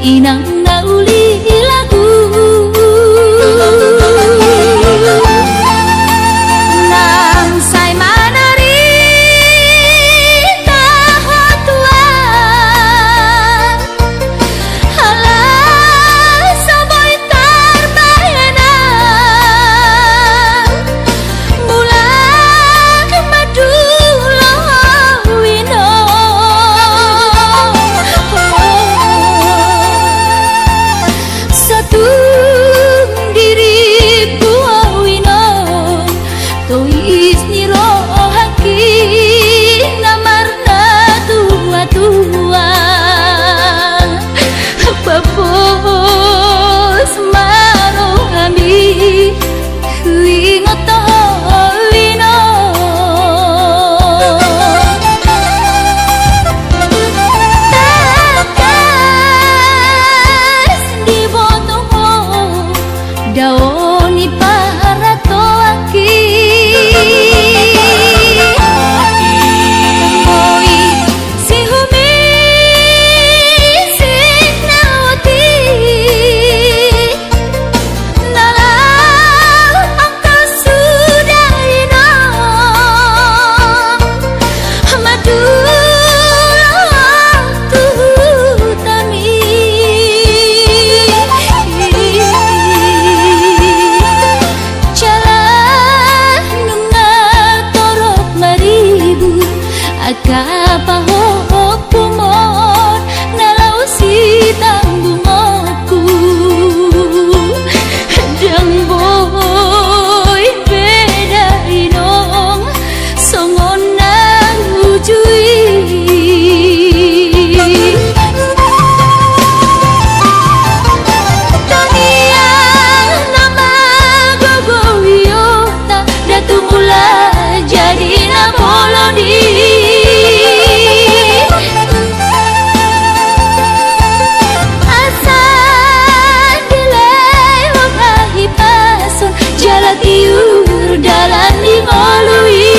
inang nauli lagu nang say manari tahotuan halah saboy tarbayanan bulan madulo wino satu diriku wino tois niro haki namarna tua-tua papos maro ami ingat wino takas di botoho daoni para toaki Oi si humi sinawati nalau angka sudah ino madulo tami jalan nunga torok maribu akapahok kumon nalau si tanggungku dang boy beda inong songon nang ujui Tania nama gogo wiota datu mula jadi namolodi asan dilewat ahipason jalan tiur dalam dimolui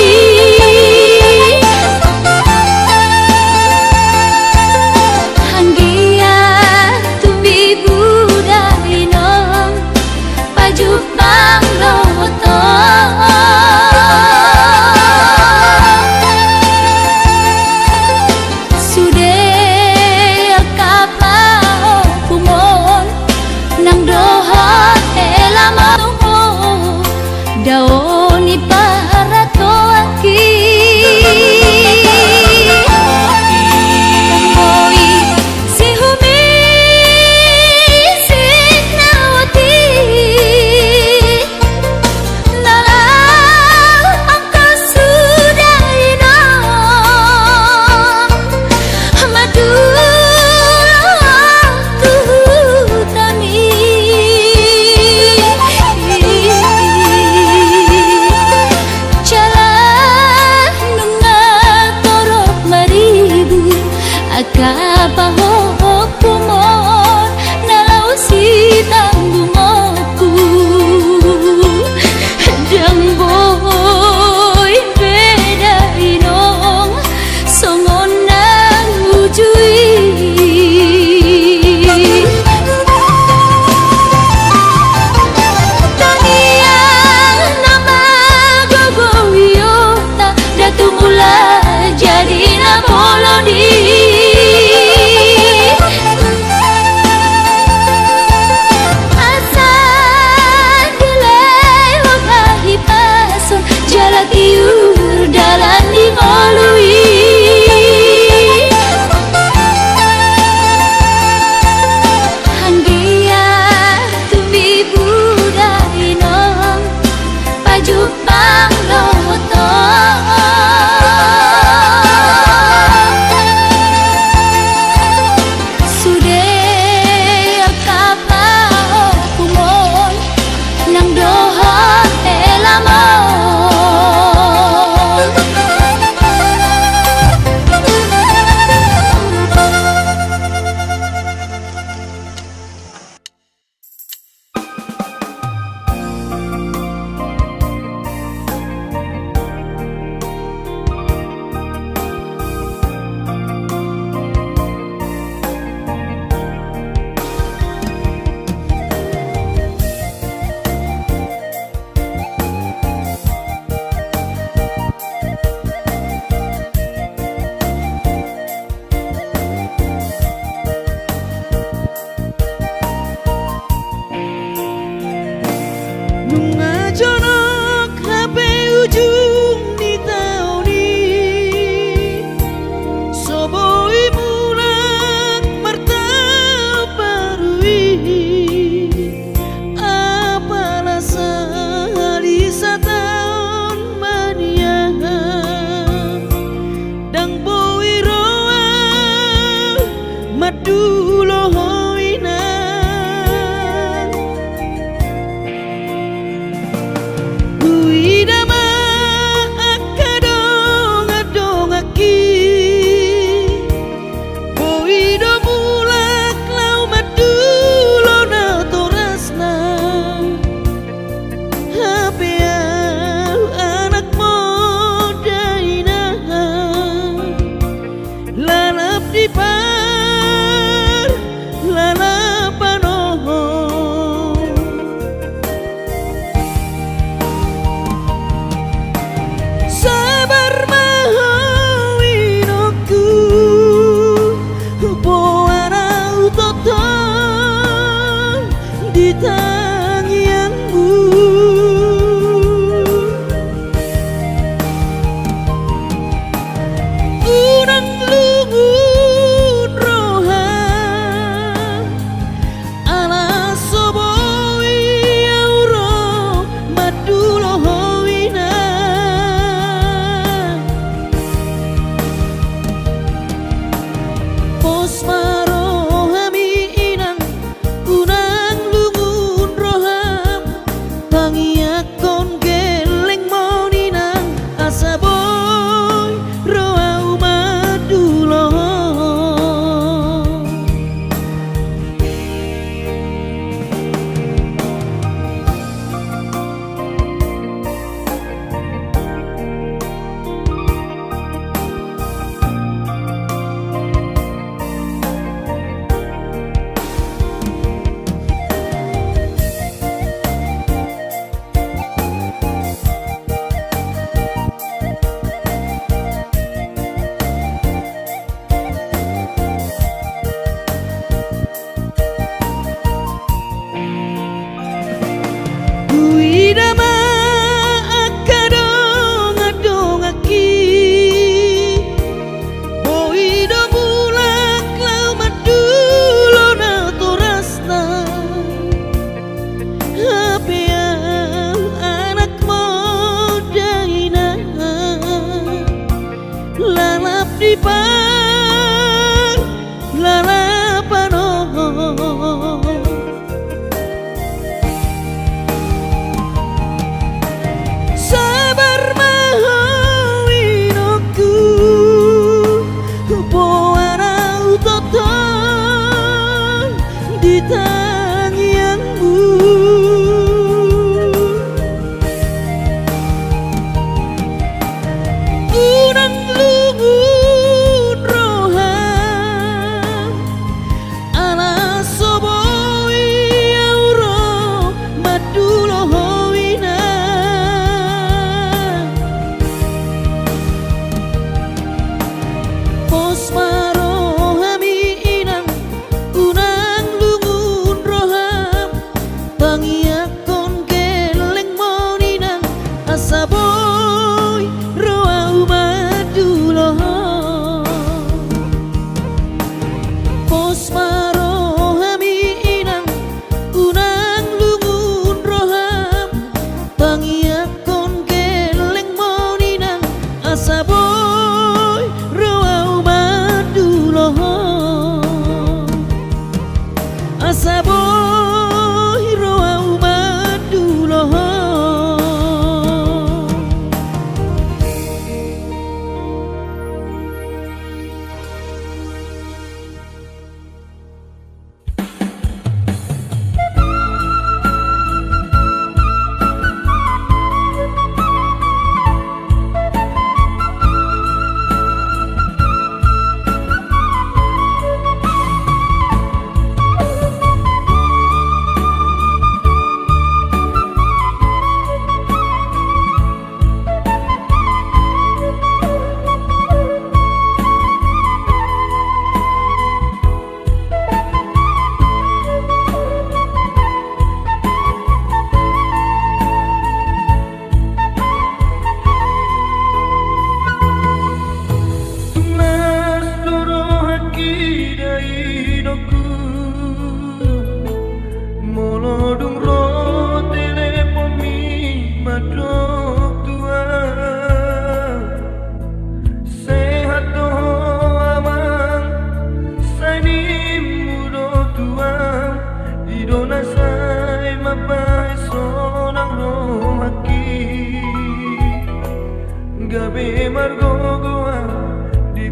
hanggia tumbi buda inong pajuk mangloto sudah kapau kumon nang dohot elamo daoni para toaki Oi si humi sinawati nalau angka sudah ino madulo tami jalan nunga torok maribu akapahok kumon nalau si tanggungku dang boy beda inong songon nang ujui Tania nama gogo wiota datu mula jadi namolodi nang boi roa madulo hoina uidama akadong adong aki boi do mulak lau madulo na torasna hapea anak muda ina lalap di par lalapan sabar mahawinoku buana utoton di tangianmu unang lungun rohan ala soboi auro madulo hoina pos marohami inang unang lungun roham pangiakon geleng moninang asa boy roau madulo uidama akadong adong aki boi do mulak lau madulo na torasna hapea anak muda ina lalap di par lalapan sabar mahawinoku buana utoton di tangianmu unang lungun rohan ala soboi auro madulo hoina pos marohami inang unang lungun roham pangiakon geleng moninang asa boy roau madulo pos marohami inang unang lungun roham pangiakon geleng moninang asa boy roau madulo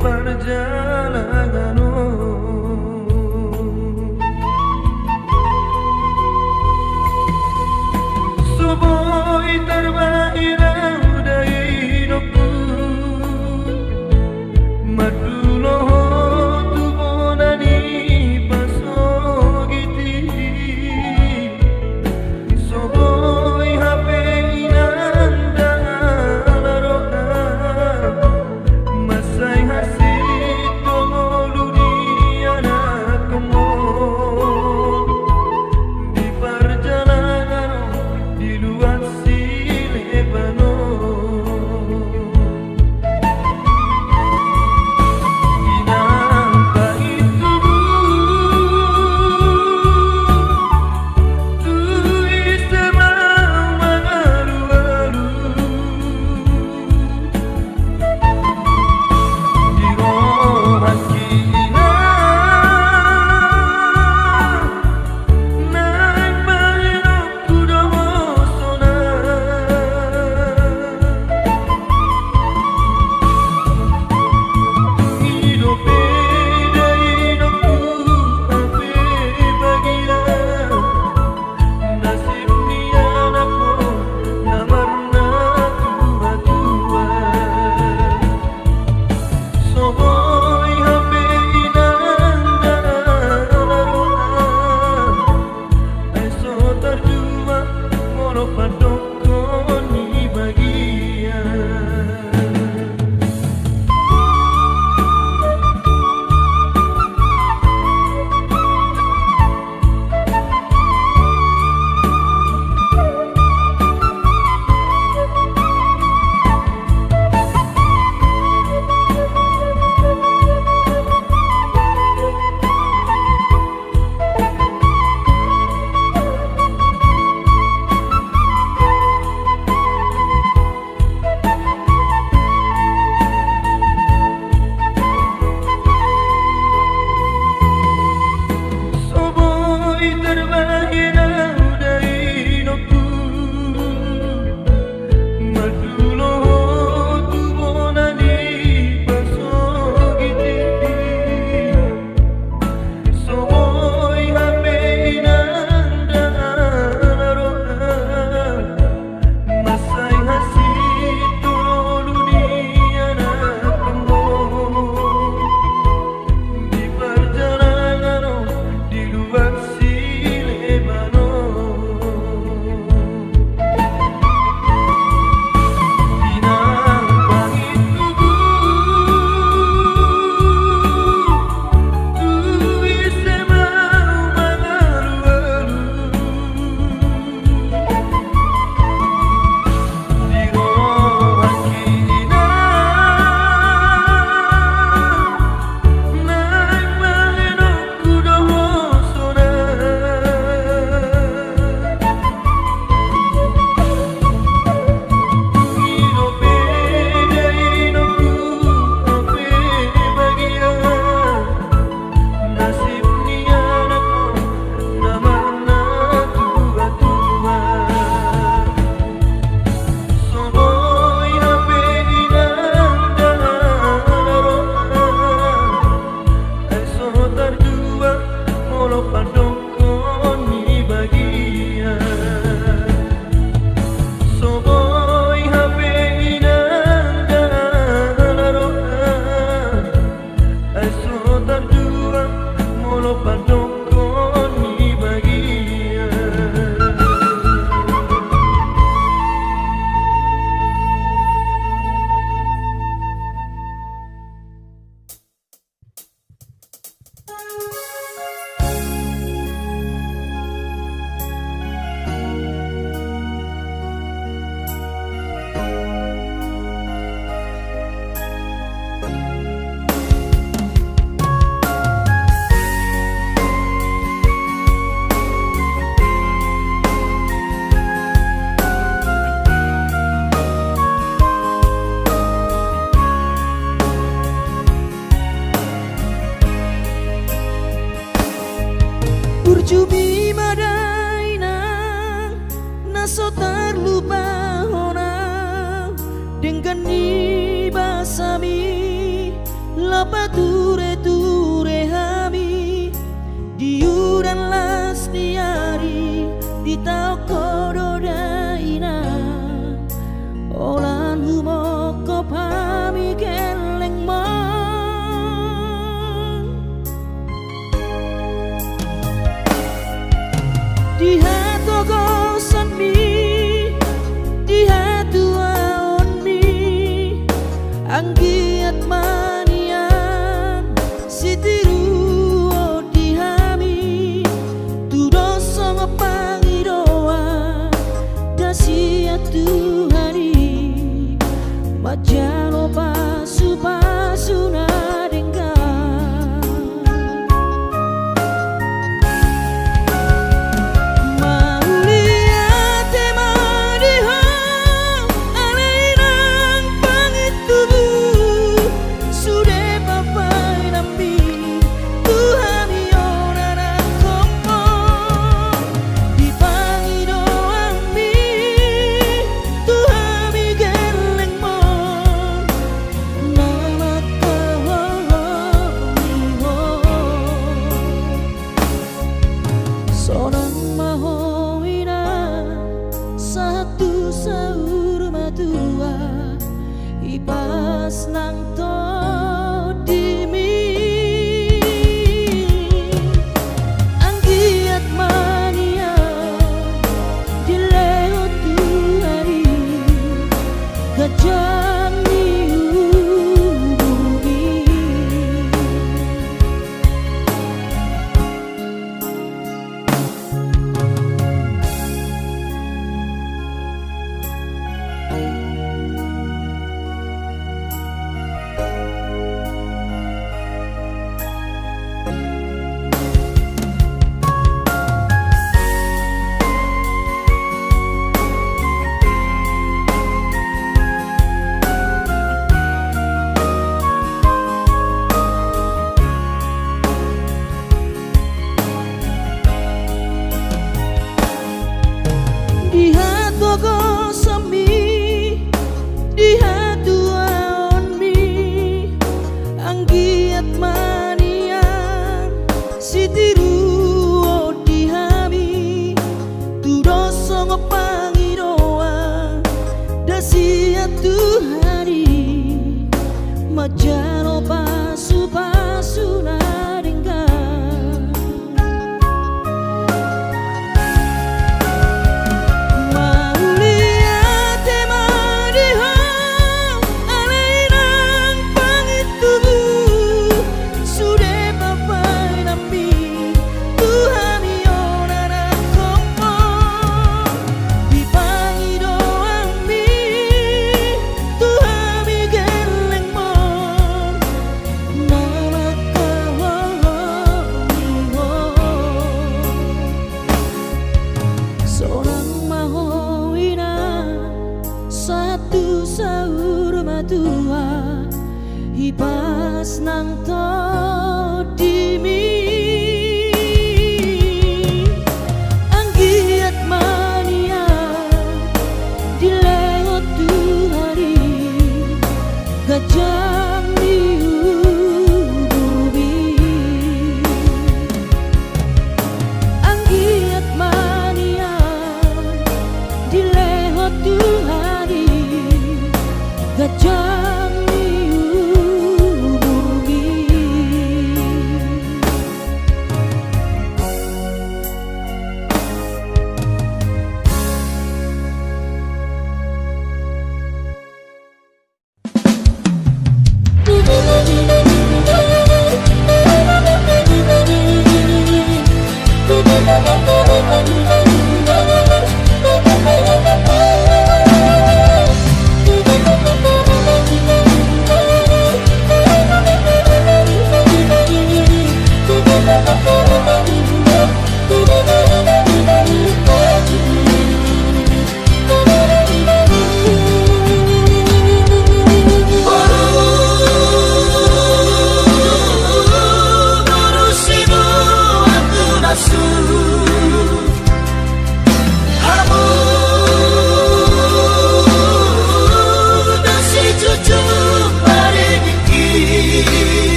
perjalanan Suboy terbairang dari hidupku Maduloho tubonani pasogiti Suboy hape inanda alaroha Masay hasit tongoludi anak kemon Di perjalanan di luar si Lebanon Inang pahit tubuh tuis temang mengalu-alu Di rohan kina Naik mahirap kuda mosona Hidup beda hidupku Ape bagia Nasib ni anakmu Namarna tua-tua Soboy hape inanda alaroha Eso terjua molo padokon ni bagian Soboy terbairang dari hidupku Maduloho tubonani pasogiti Soboy hape inanda alaroha Masay hasit toluni anak kemon Di perjalanan di luar si Lebanon Inang pahit tubuh tuis temang mengalu-alu Di rohan kina Naik mahirap kuda mosona Hidup beda hidupku Ape bagia Nasib ni anakmu Namarna tua-tua Soboy hape inanda alaroha Eso terjua molo padokon ni bagian Soboy hape inanda alaroha Eso terjua molo padokon ni bagian Burjumi madaina naso terlupa hona dengan ni basami pature-ture hami diuran las diari di tau kododaina olan humoko pami geleng di hatu gosan mi di hatu aon mi anggiat manian sitiru di hami tudoso ngepangidoa dasia Tuhani majano pasu-pasu nadengga Sonang mahowina satu saur matua ipas nang to dimi anggiat mania dileo Tuhani gajang dihubungi di hatu gosam mi di hatu aon mi anggiat manian sitiru di hami tudoso ngepangidoa dasia Tuhani majano pasu-pasu nadengga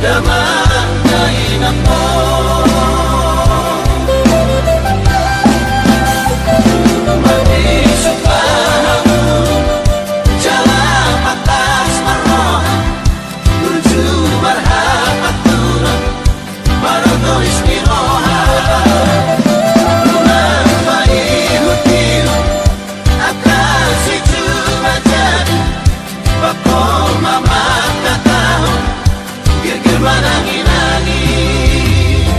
damang kainan mo. Manisok pa ako, jalan atas maroon, menuju marhab at turun, Maroto Istiroha. Unang paihut-ihut, akan si cuma jadi, bako mamakatahon, gir-gir manangin-angin.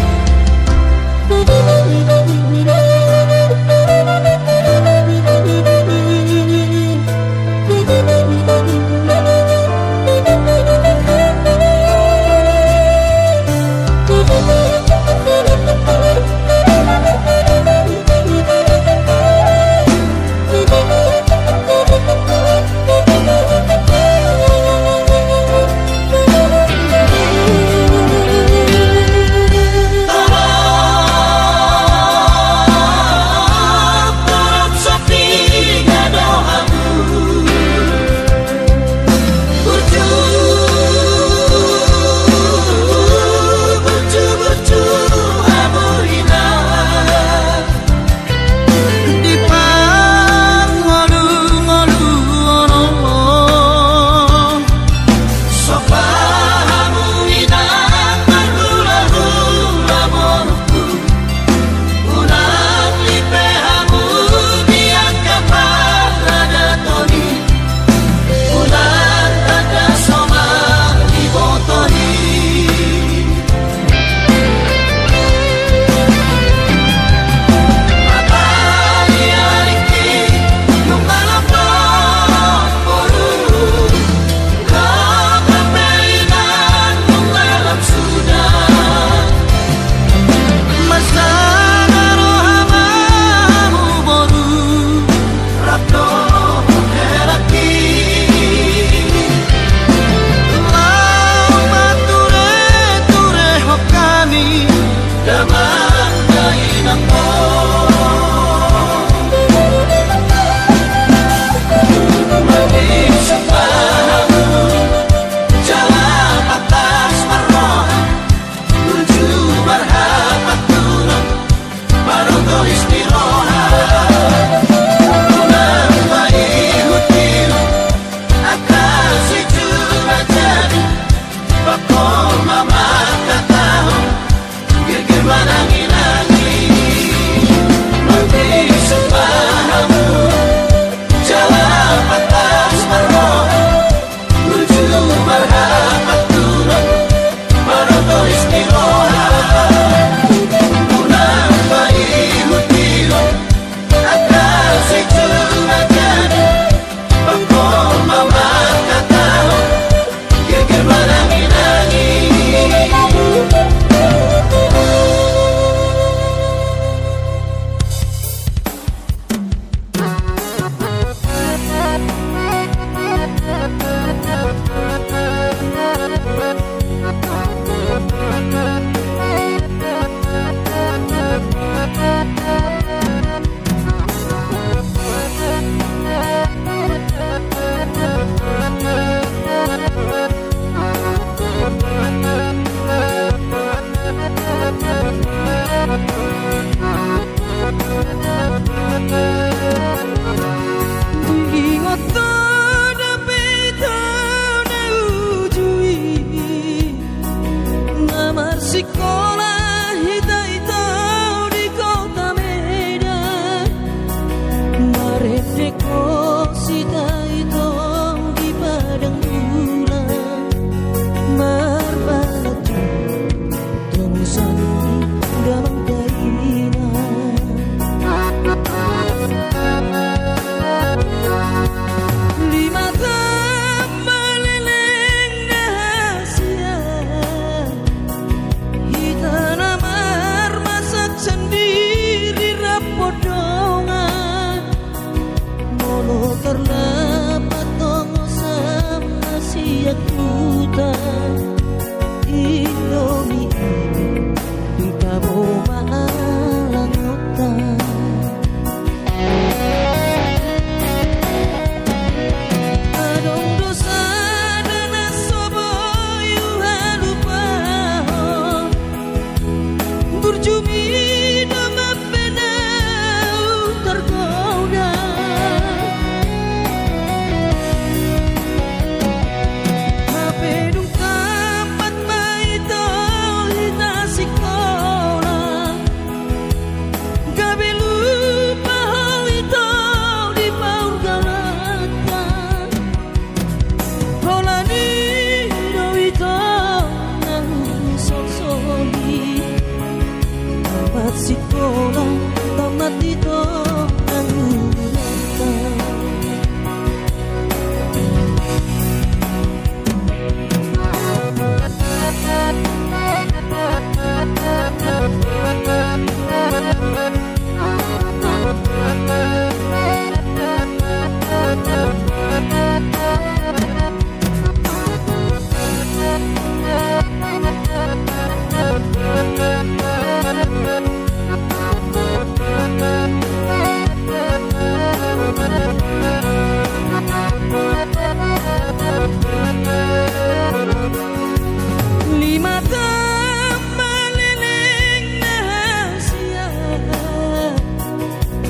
Lima teman leleng rahasia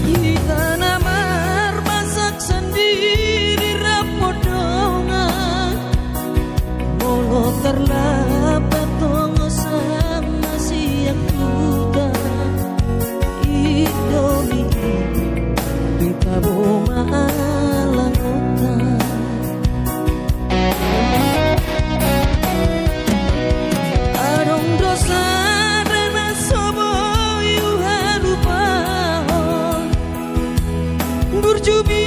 kita namar masak sendiri rapodongan molo terlambat tongo sama siang kuda Indomie kita boma langotan Arong dosa rena sobo yu harupaon Burjubi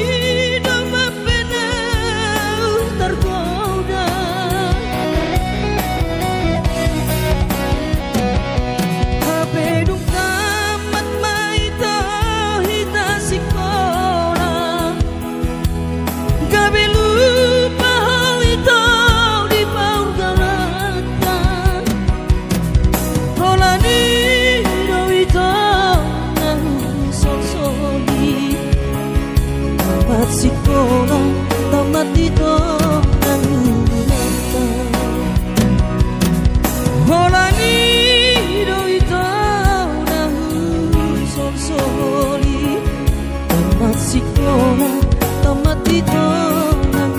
dama penau tergoda Habedung tamat maita hita sikora Gabe lupa hal itu di bawah galatan Rolani Dawito nang sosoli Tamat sekolah, tamat dito nang galatan Rolani Dawito nang sosoli Tamat sekolah, tamat dito nang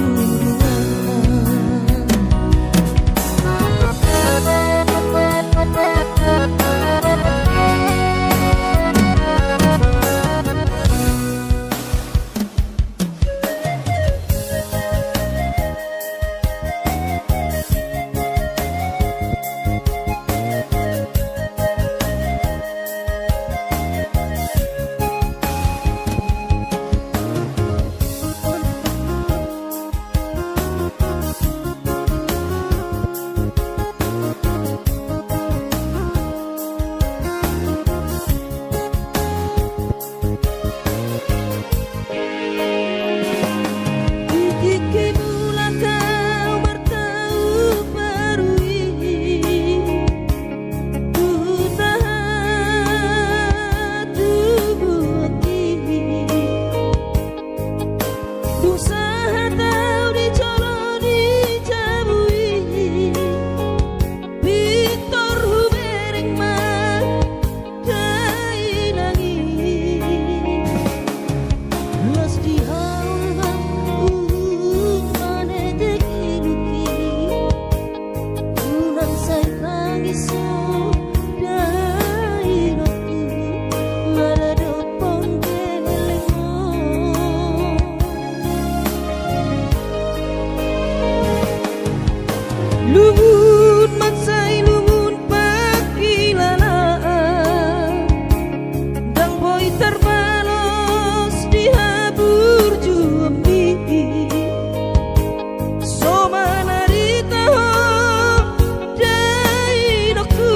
Luhun mansai luhun pakilalaan Dang boy terbalos di habur jumbi So manarita ho dai dokku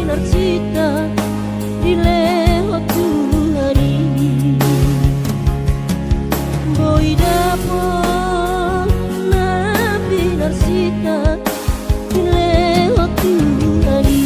Narsita dilewat hari boy dapet Nabi Narsita dilewat hari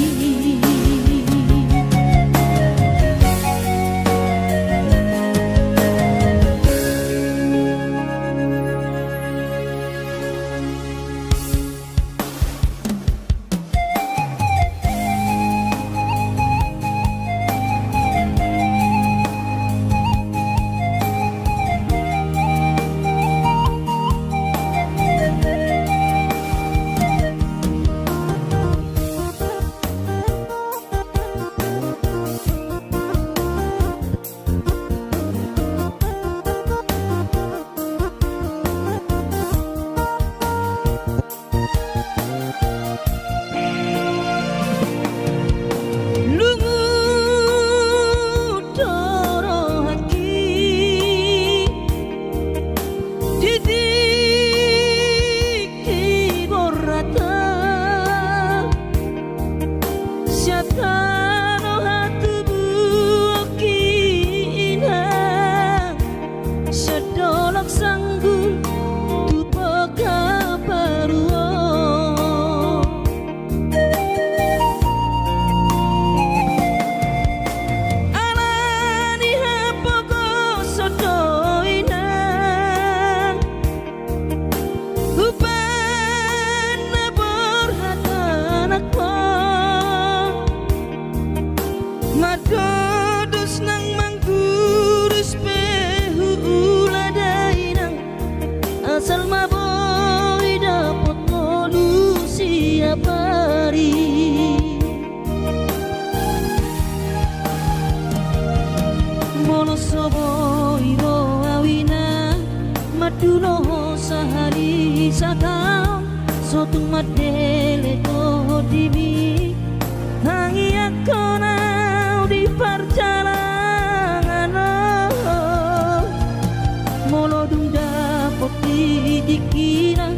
Madodos nang manggurus pehu uladainang asal maboy dapot molu siap hari mono soboy ro awina maduno sahari sakam sotung madele to dimi hangi akona di perjalanan molo dung dapot dikira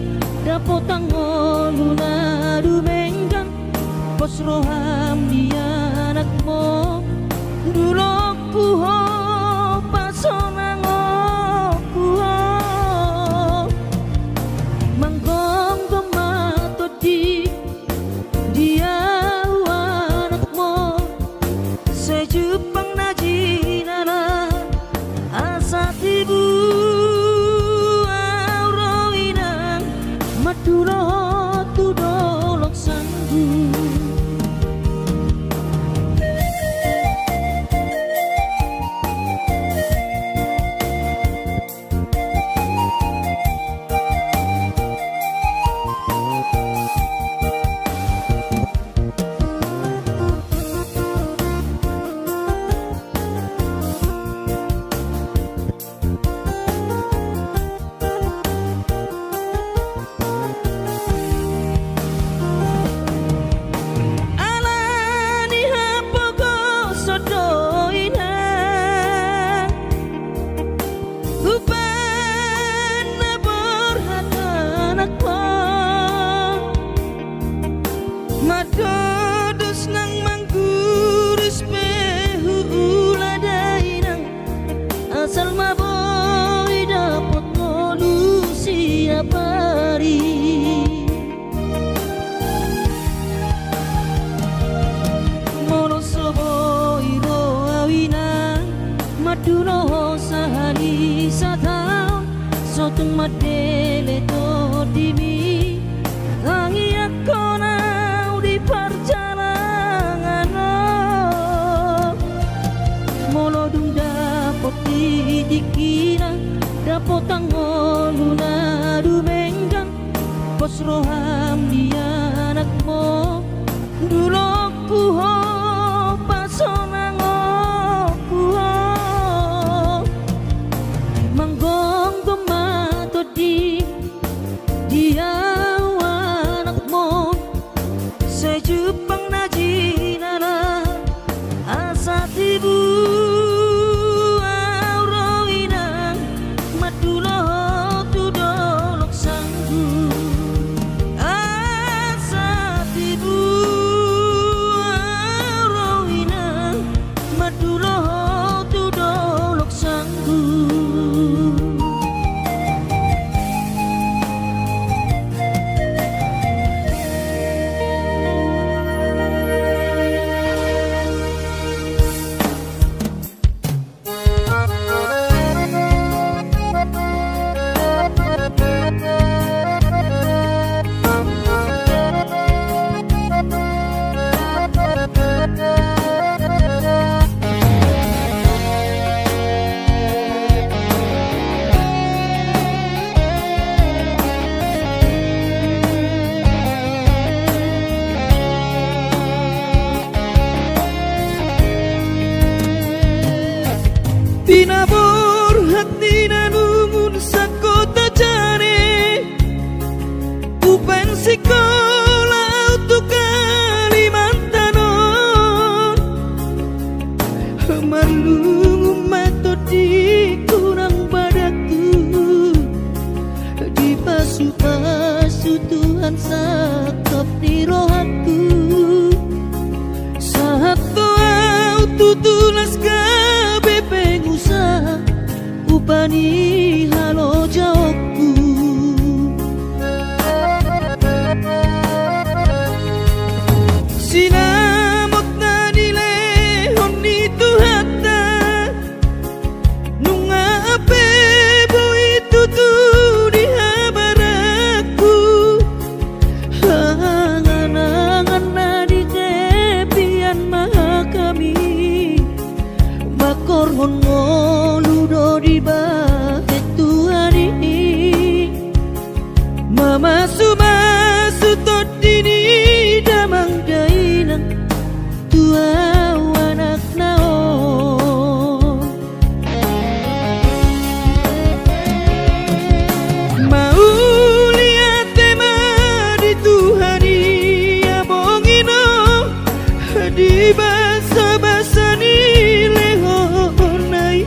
dapot angoluna dumenggang pos roham dia anakmu dulu kuho pasonang kuho manggong gemato di dia Jepang najinana asa tibu aurawinang maduro tudolok sanggu Madodos nang manggurus pehu uladainang asal maboy dapot molu siap hari mono soboy ro awinang maduno sahari satang sotung madele to dimi hangi akona di perjalanan molo dung dapot dikira dapot angoluna dumenggang pos roham dia anakmu dulu kuho pasonang kuho manggong gemato di dia anakmu Jepang najinana asa tibu aurawinang madulo tudolok sanggu asa tibu sekolah untuk Kalimantanon Marlung mato di kurang padaku di pasu-pasu Tuhan sakap di rohaku saat doa tutulas kabe pengusaha upani halo jawabku sinamot na nilehon ni Tuhata nunga ape boy tutu di habaraku hanganangan na di kepian maha kami makorhon ngoludo di bahet Tuhan ini mama sumasu tot dini damang dainang tua anak naon mau lihat tema di Tuhani abongino di basa-basa ni lehonai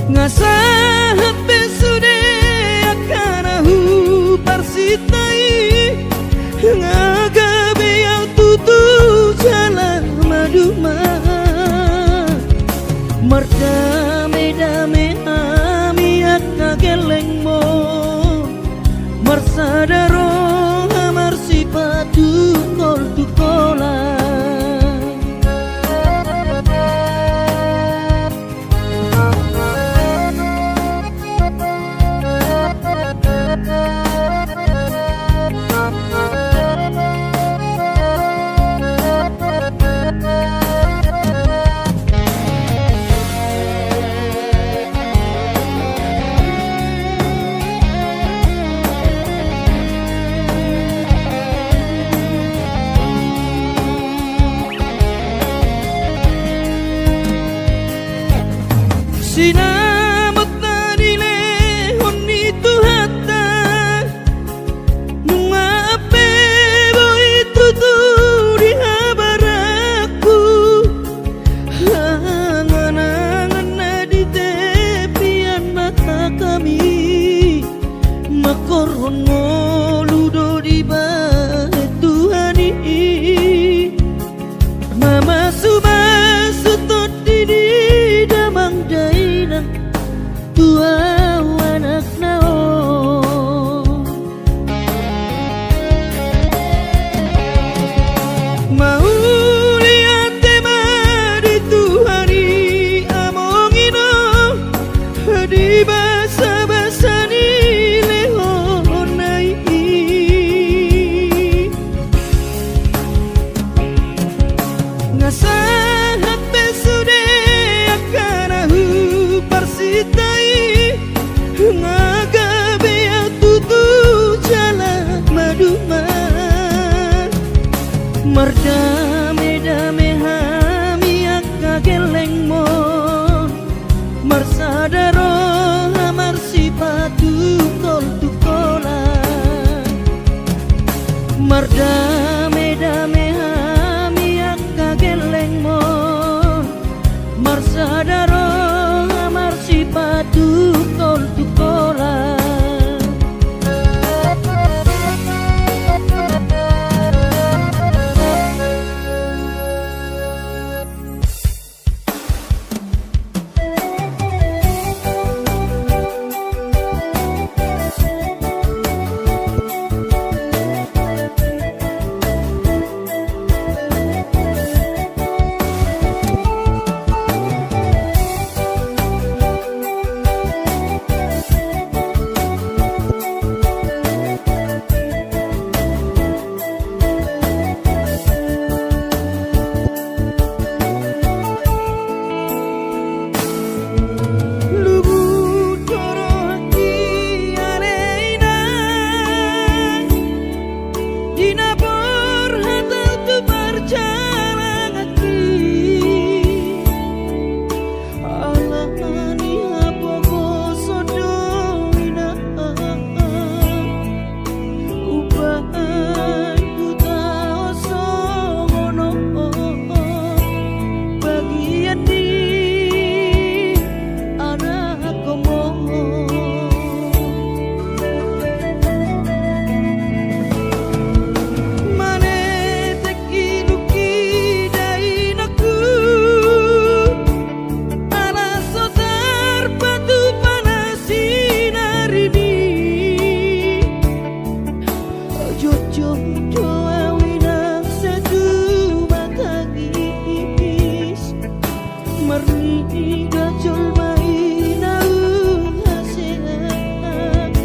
ngasahat besude akanahu parsitai ngagabe yang tutu jalan maduma merdame-dame amiak ngageleng mo marsadaro amar sipatu kol tukola sinamot na nilehon ni Tuhata nunga ape boy tutu di habaraku hanganangan na di tepian mata kami makorhon ngoludo di bahet Tuhan ini mama sumasu tot dini damang dainang tua anak naon mau lihat tema di Tuhani amongino di basa-basa ni lehonai ngasahat besude akanahu parsitai ngagabe yang tutu jalan maduma merdame-dame hamiak kageleng mon marsadaro amar sipatu kol tukola merdame-dame hamiak kageleng mon marsadaro amar sipatu kol tukola jodoh awinang satu mata gis merni gajol mainau haseak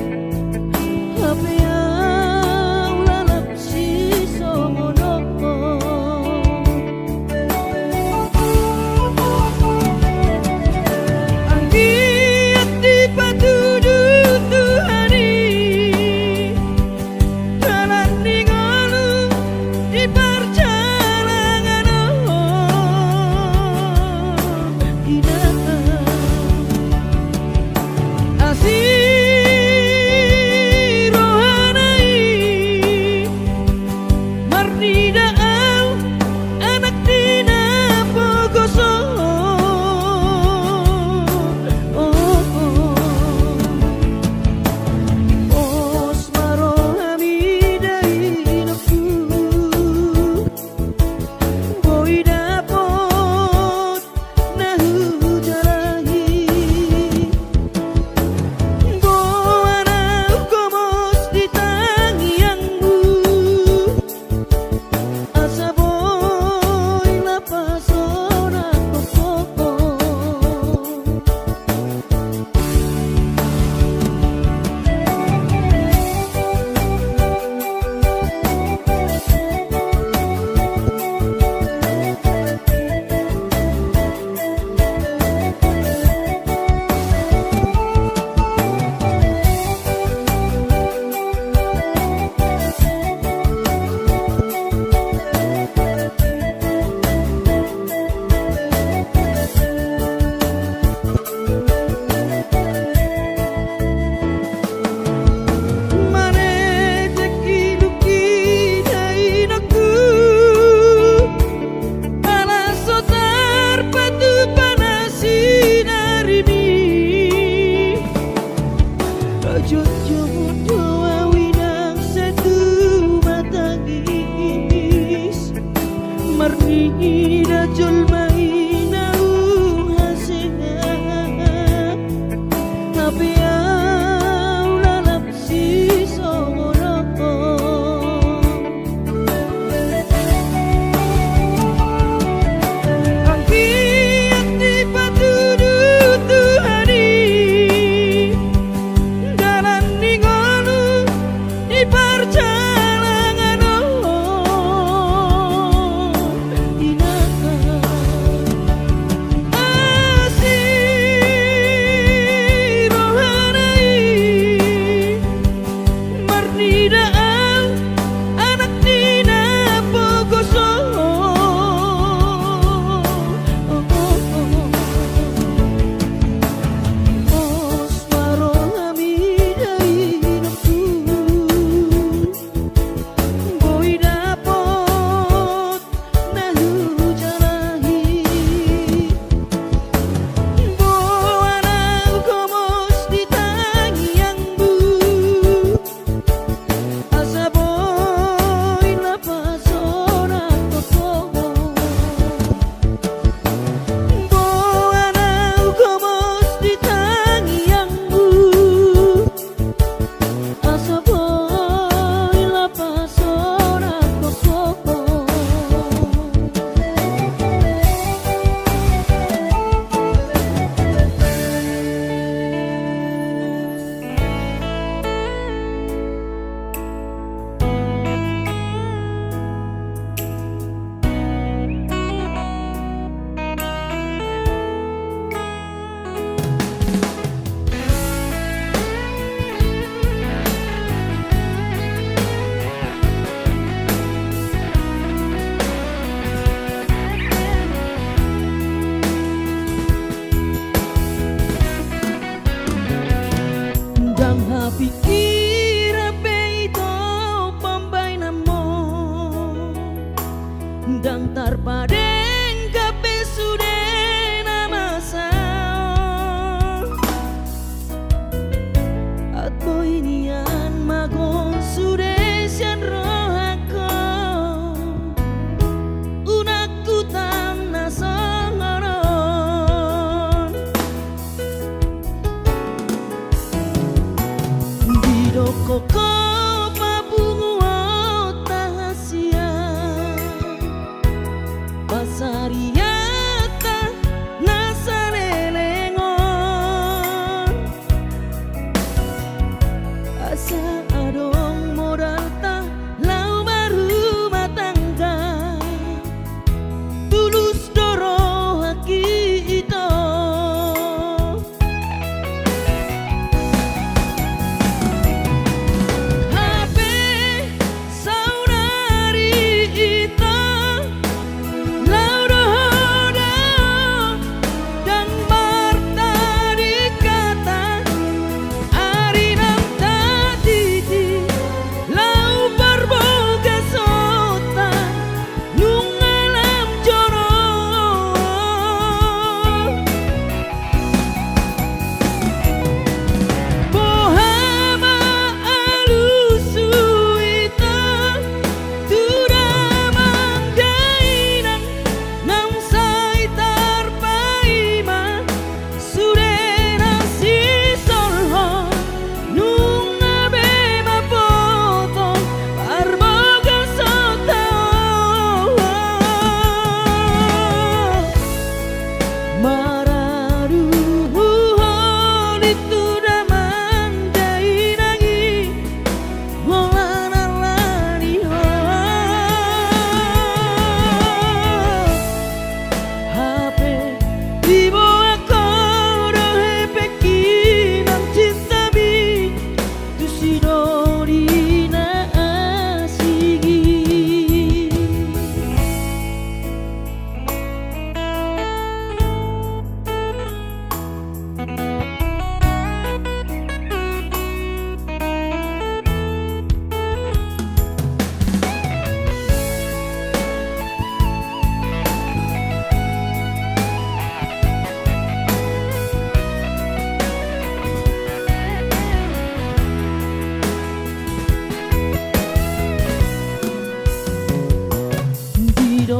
apa yang lalap si somono anggiat di patudu Tuhani dalam ningo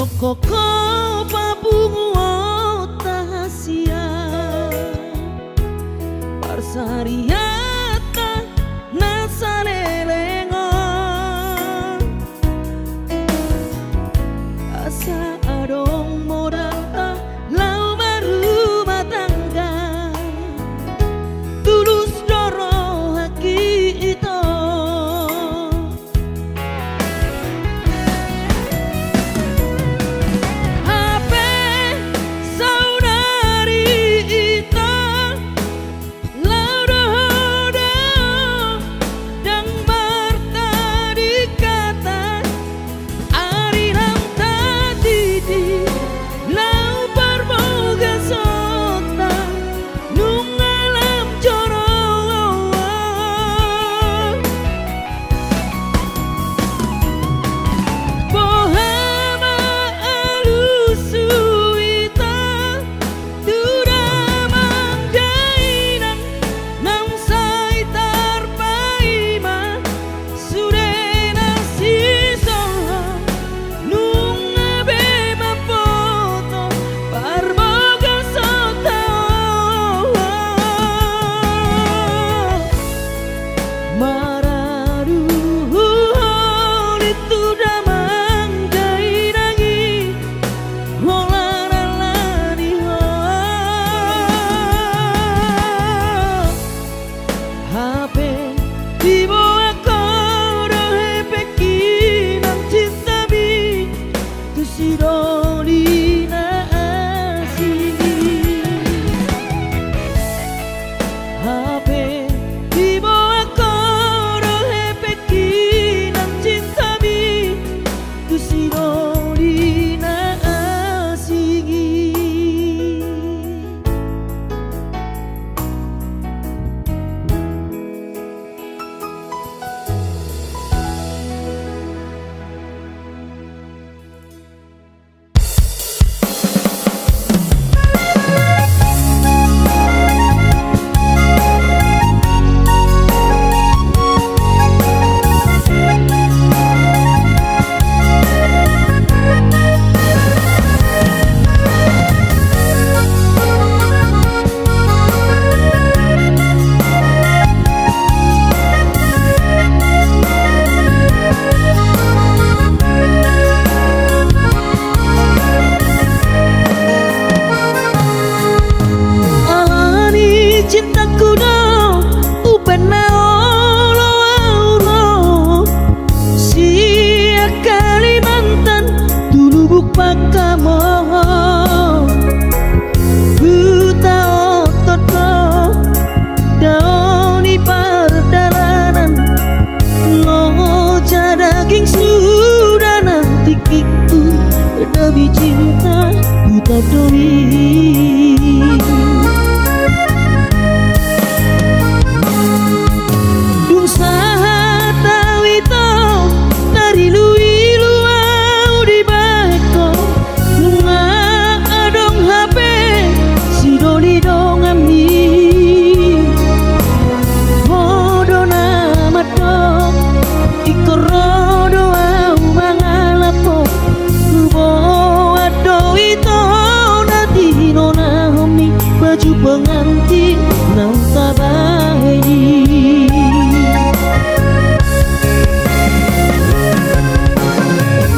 Sokoko papung tahasia Parsariata nasanelengon Asa adong modal tak lau berumah tangga Tulus doro haki itu Demi cinta buta doi Dung sahat tawito dari lui luau di beko Lunga adong HP si doli dong amni Hodo nama dong ikorodo au mangalapo baju pengantin nang tabaheni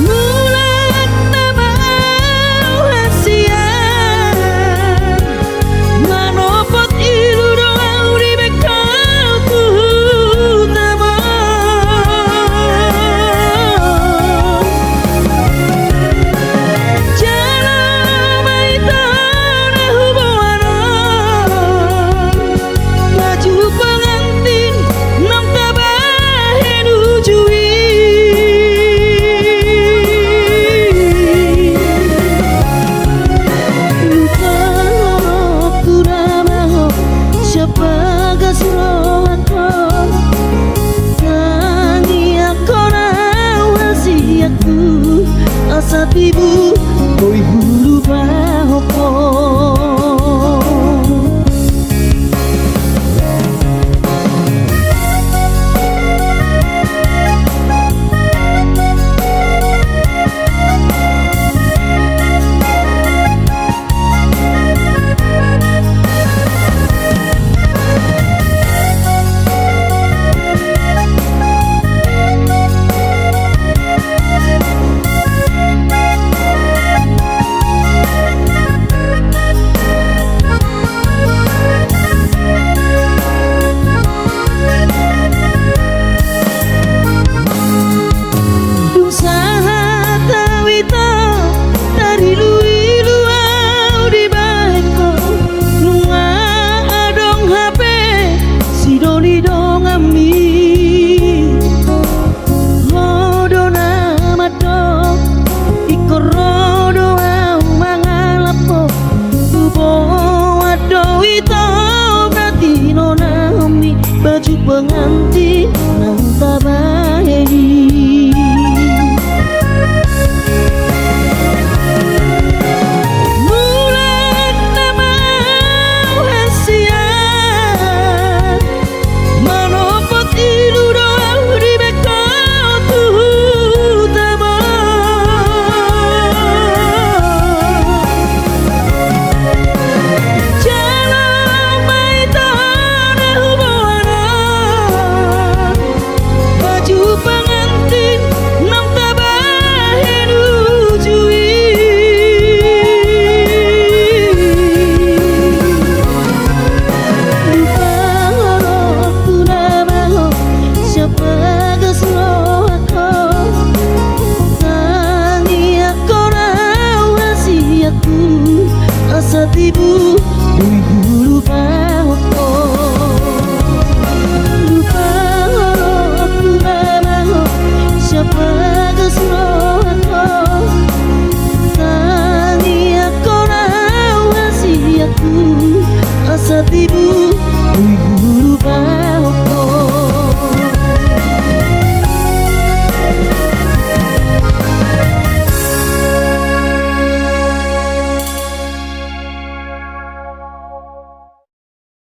mulat tabau hasian manopot ilu doau di bekalku asa tibu